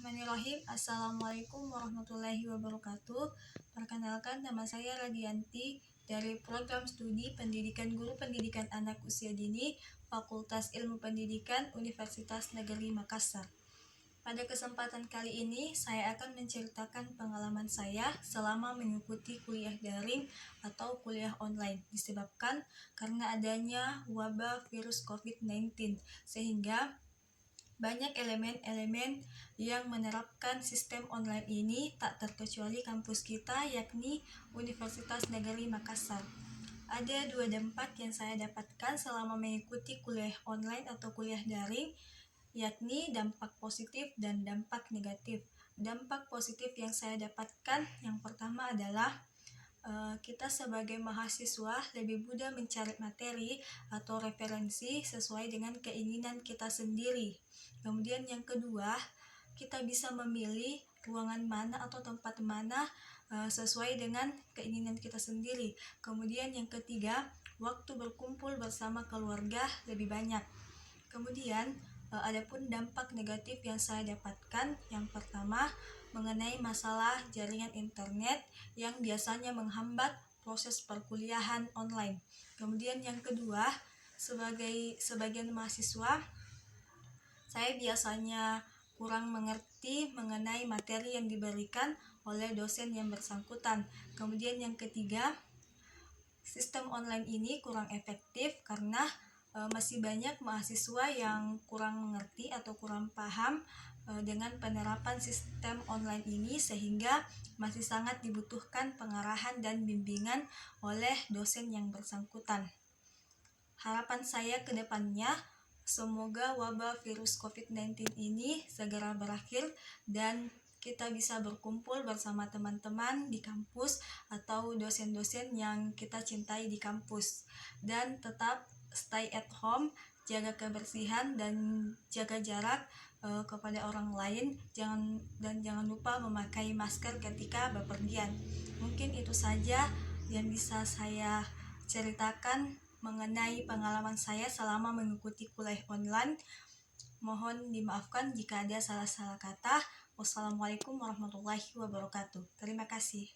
Bismillahirrahmanirrahim. Assalamualaikum warahmatullahi wabarakatuh. Perkenalkan, nama saya Radianti dari Program Studi Pendidikan Guru Pendidikan Anak Usia Dini, Fakultas Ilmu Pendidikan Universitas Negeri Makassar. Pada kesempatan kali ini, saya akan menceritakan pengalaman saya selama mengikuti kuliah daring atau kuliah online disebabkan karena adanya wabah virus COVID-19, sehingga banyak elemen-elemen yang menerapkan sistem online ini tak terkecuali kampus kita, yakni Universitas Negeri Makassar. Ada dua dampak yang saya dapatkan selama mengikuti kuliah online atau kuliah daring, yakni dampak positif dan dampak negatif. Dampak positif yang saya dapatkan yang pertama adalah kita sebagai mahasiswa lebih mudah mencari materi atau referensi sesuai dengan keinginan kita sendiri. Kemudian yang kedua, kita bisa memilih ruangan mana atau tempat mana sesuai dengan keinginan kita sendiri. Kemudian yang ketiga, waktu berkumpul bersama keluarga lebih banyak. Kemudian adapun dampak negatif yang saya dapatkan, yang pertama mengenai masalah jaringan internet yang biasanya menghambat proses perkuliahan online. Kemudian yang kedua, sebagian mahasiswa, saya biasanya kurang mengerti mengenai materi yang diberikan oleh dosen yang bersangkutan. Kemudian yang ketiga, sistem online ini kurang efektif karena masih banyak mahasiswa yang kurang mengerti atau kurang paham dengan penerapan sistem online ini, sehingga masih sangat dibutuhkan pengarahan dan bimbingan oleh dosen yang bersangkutan. Harapan saya ke depannya, semoga wabah virus COVID-19 ini segera berakhir dan kita bisa berkumpul bersama teman-teman di kampus atau dosen-dosen yang kita cintai di kampus. Dan tetap stay at home, jaga kebersihan dan jaga jarak kepada orang lain, jangan lupa memakai masker ketika bepergian. Mungkin itu saja yang bisa saya ceritakan mengenai pengalaman saya selama mengikuti kuliah online. Mohon dimaafkan jika ada salah-salah kata. Wassalamualaikum warahmatullahi wabarakatuh. Terima kasih.